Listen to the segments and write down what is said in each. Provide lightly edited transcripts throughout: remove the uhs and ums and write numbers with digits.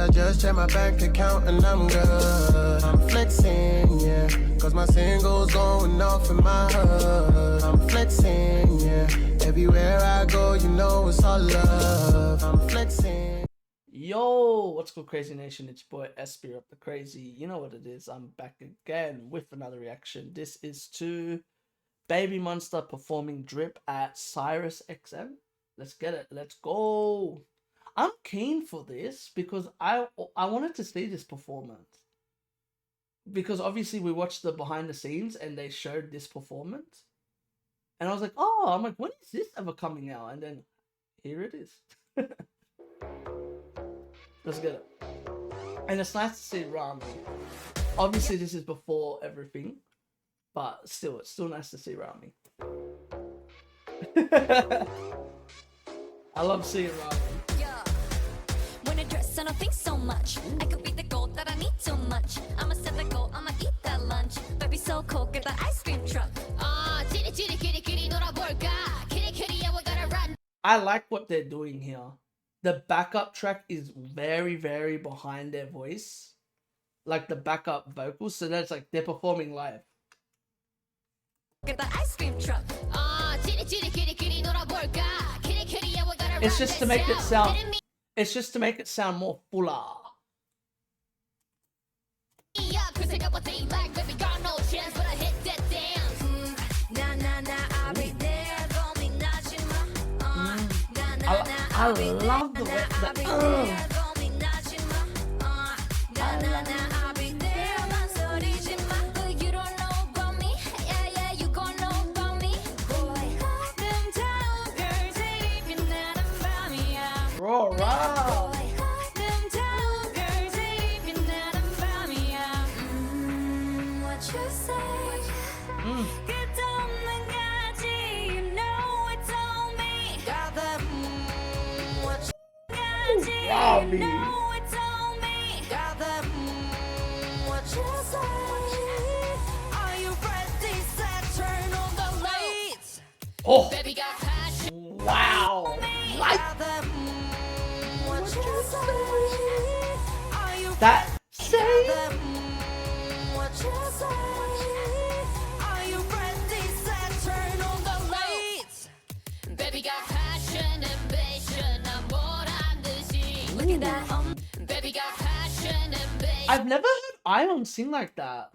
I just checked my bank account and I'm good. I'm flexing, yeah, cause my singles going off in my hood. I'm flexing, yeah, everywhere I go, you know it's all love. I'm flexing. Yo, what's good, Crazy Nation? It's your boy Espy up the Crazy. You know what it is. I'm back again with another reaction. This is to BABYMONSTER performing Drip at SiriusXM. Let's get it. Let's go. I'm keen for this because I wanted to see this performance. Because obviously we watched the behind the scenes and they showed this performance. And I was like, oh, I'm like, when is this ever coming out? And then here it is. Let's get it. And it's nice to see Rami. Obviously this is before everything, but still, it's still nice to see Rami. I love seeing Rami. Yeah. When I dress, I don't think so much. I could be the gold that I need too much. I'ma set the goal, I'ma eat that lunch. Baby so cool, get the ice cream truck. I like what they're doing here. The backup track is very, very behind their voice. Like the backup vocals. So that's like they're performing live. Get the ice cream truck. It's just to make it sound. It's just to make it sound more fuller. I love the way that. Wow. Robbie. Oh, wow. Like that. Say. I've never heard Ion sing like that.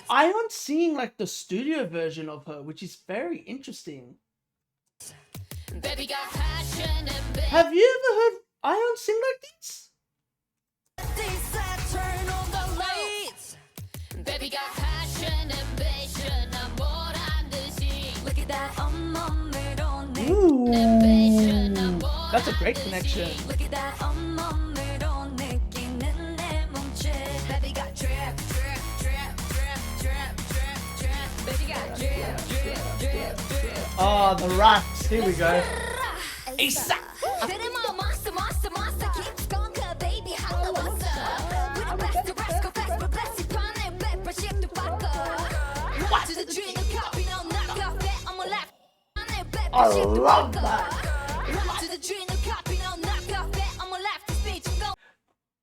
Ion singing like the studio version of her, which is very interesting. Have you ever heard Ion sing like this? Ooh, that's a great connection. Oh, the rocks. Here we go. ASAP. I love that.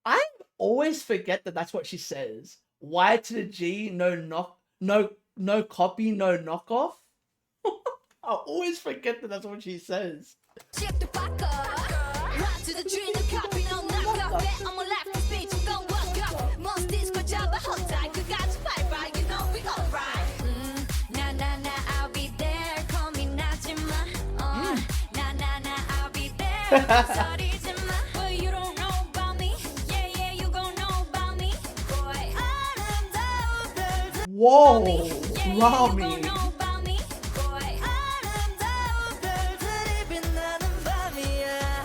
I always forget that that's what she says. Y to the G, no copy, no knockoff. I always forget that that's what she says. Whoa, Rami.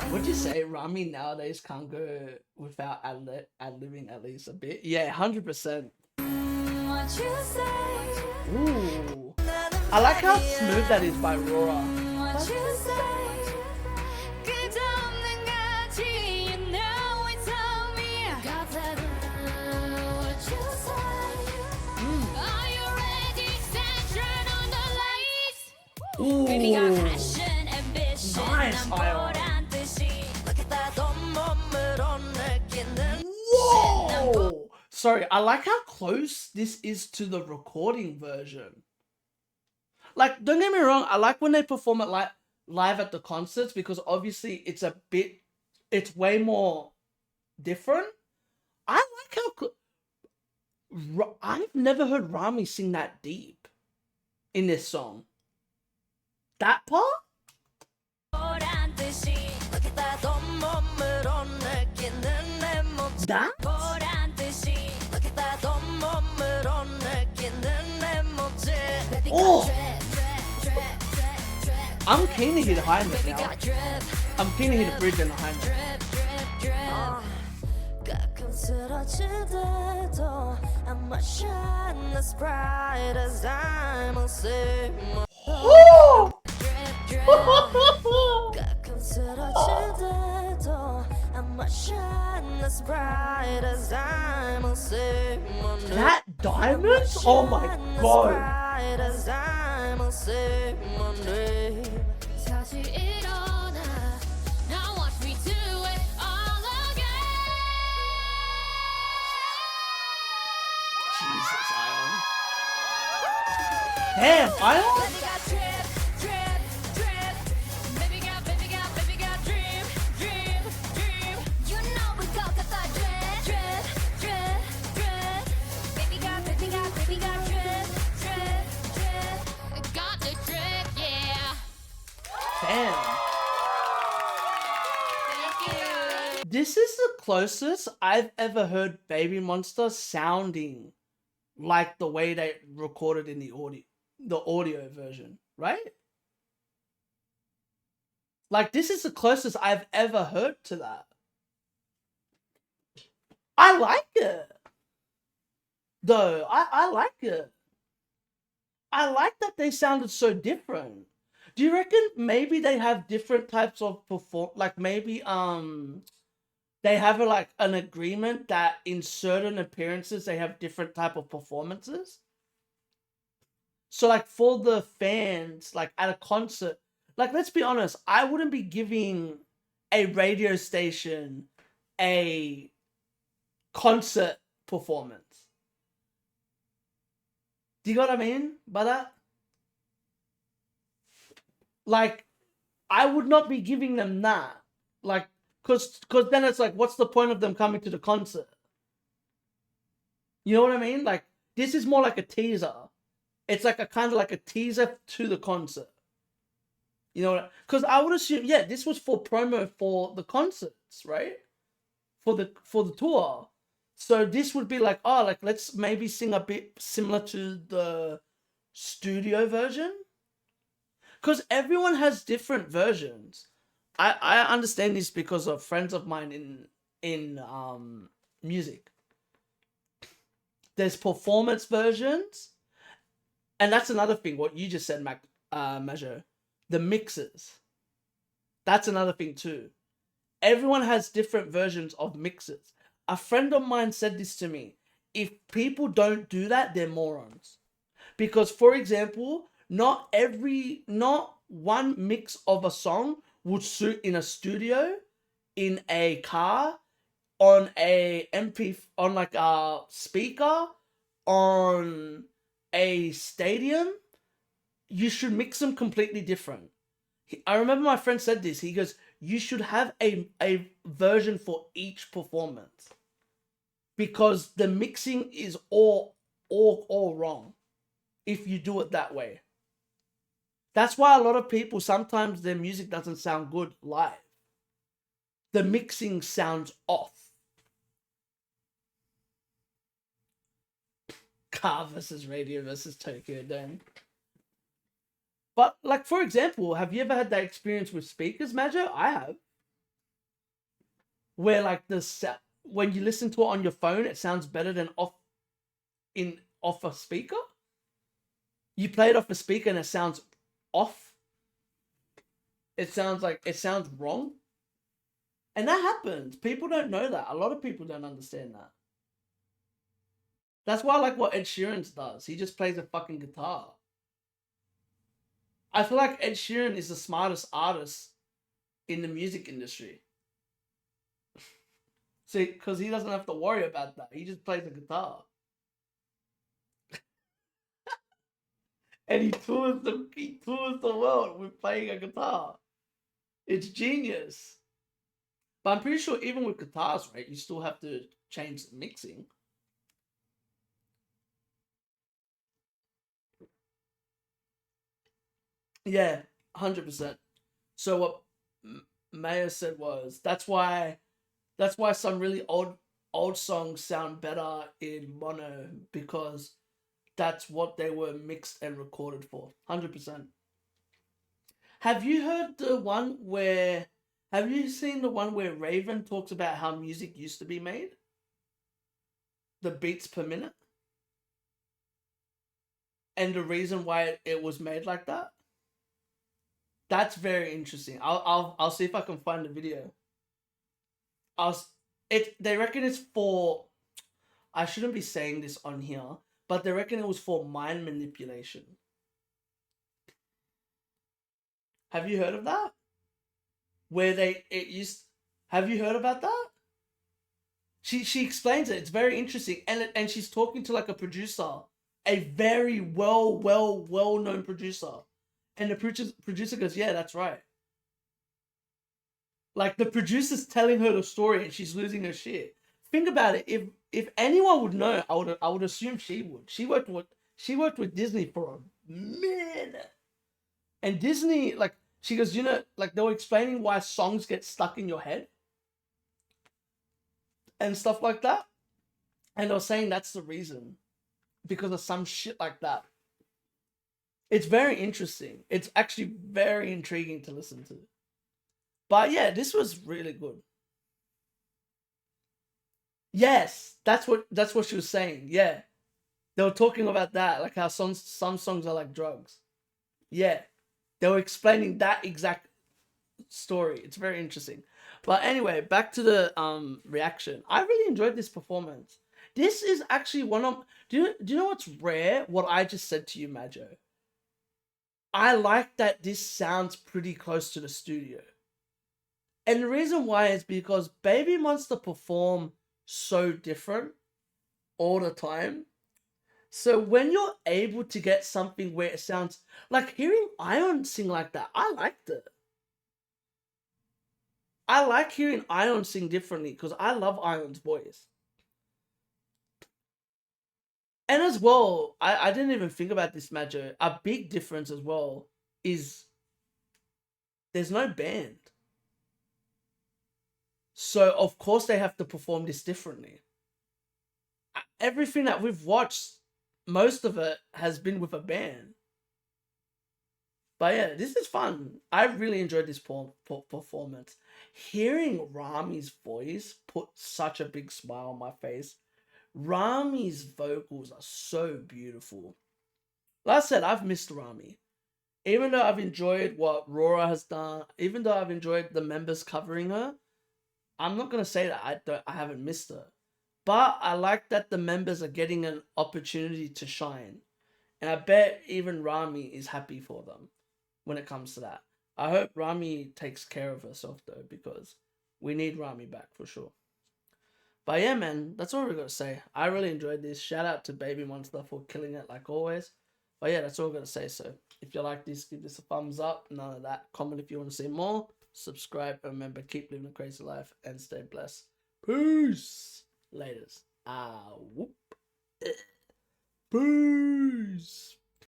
Would you say Rami nowadays can't go without ad-libbing at least a bit? Yeah, 100%. Ooh. I like how smooth that is by Rora. Ooh. Nice, Ion. sorry, I like how close this is to the recording version. Like, don't get me wrong, I like when they perform it live at the concerts because obviously it's way more different. I like how I've never heard Rami sing that deep in this song. That part? That? Oh! I'm keen to hear the high note now. I'm keen to hear the bridge and the high note. Oh! That diamond? Oh my god. Jesus, Ion. Damn, Ion? Damn. This is the closest I've ever heard Baby Monster sounding like the way they recorded in the audio version, right? Like, this is the closest I've ever heard to that. I like it. Though, I like it. I like that they sounded so different. Do you reckon maybe they have different types of like maybe they have an agreement that in certain appearances they have different type of performances? So like for the fans, like at a concert, like let's be honest, I wouldn't be giving a radio station a concert performance. Do you know what I mean by that? Like, I would not be giving them that. Like, cause then it's like, what's the point of them coming to the concert? You know what I mean? Like, this is more like a teaser. It's like a kind of like a teaser to the concert. You know, because I would assume, yeah, this was for promo for the concerts, right? For the tour. So this would be like, oh, like let's maybe sing a bit similar to the studio version. Because everyone has different versions. I understand this because of friends of mine in music. There's performance versions. And that's another thing, what you just said, Majo. The mixes. That's another thing too. Everyone has different versions of mixes. A friend of mine said this to me. If people don't do that, they're morons. Because, for example, not one mix of a song would suit in a studio, in a car, on a on like a speaker, on a stadium. You should mix them completely different. I remember my friend said this. He goes, you should have a version for each performance. Because the mixing is all wrong if you do it that way. That's why a lot of people, sometimes their music doesn't sound good live. The mixing sounds off. Car versus radio versus Tokyo Dome. But, like, for example, have you ever had that experience with speakers, Majo? I have. Where, like, when you listen to it on your phone, it sounds better than off a speaker. You play it off a speaker and it sounds off. It sounds wrong. And that happens. People don't know that. A lot of people don't understand that. That's why I like what Ed Sheeran does. He just plays a fucking guitar. I feel like Ed Sheeran is the smartest artist in the music industry. See, because he doesn't have to worry about that. He just plays the guitar. And he tours the world with playing a guitar. It's genius. But I'm pretty sure even with guitars, right, you still have to change the mixing. Yeah, 100%. So what Maya said was that's why some really old songs sound better in mono, because that's what they were mixed and recorded for. 100%. Have you heard the one where have you seen the one where Raven talks about how music used to be made? The beats per minute? And the reason why it was made like that? That's very interesting. I'll see if I can find the video. They reckon it's for, I shouldn't be saying this on here, but they reckon it was for mind manipulation. Have you heard of that? Have you heard about that? She explains it. It's very interesting, and she's talking to like a producer, a very well known producer, and the producer goes, "Yeah, that's right." Like the producer's telling her the story, and she's losing her shit. Think about it. If anyone would know, I would assume she would. She worked with Disney for a minute, and Disney, like, she goes, you know, like they were explaining why songs get stuck in your head and stuff like that, and they were saying that's the reason, because of some shit like that. It's very interesting. It's actually very intriguing to listen to. But yeah, this was really good. Yes, that's what she was saying. Yeah, they were talking about that, like how some songs are like drugs. Yeah, they were explaining that exact story. It's very interesting. But anyway, back to the reaction. I really enjoyed this performance. This is actually one of do you know what's rare? What I just said to you, Majo. I like that this sounds pretty close to the studio. And the reason why is because Baby Monster perform so different all the time. So when you're able to get something where it sounds like hearing Ion sing like that, I liked it. I like hearing Ion sing differently because I love Ion's voice. And as well, I didn't even think about this, Majo. A big difference as well is there's no band. So, of course, they have to perform this differently. Everything that we've watched, most of it has been with a band. But yeah, this is fun. I really enjoyed this performance. Hearing Rami's voice put such a big smile on my face. Rami's vocals are so beautiful. Like I said, I've missed Rami. Even though I've enjoyed what Rora has done, even though I've enjoyed the members covering her, I'm not gonna say that I haven't missed her. But I like that the members are getting an opportunity to shine. And I bet even Rami is happy for them when it comes to that. I hope Rami takes care of herself though, because we need Rami back for sure. But yeah, man, that's all we got to say. I really enjoyed this. Shout out to Baby Monster for killing it like always. But yeah, that's all I got to say. So if you like this, give this a thumbs up. None of that. Comment if you want to see more. Subscribe. And remember, keep living a crazy life and stay blessed. Peace. Laters. Whoop. Peace.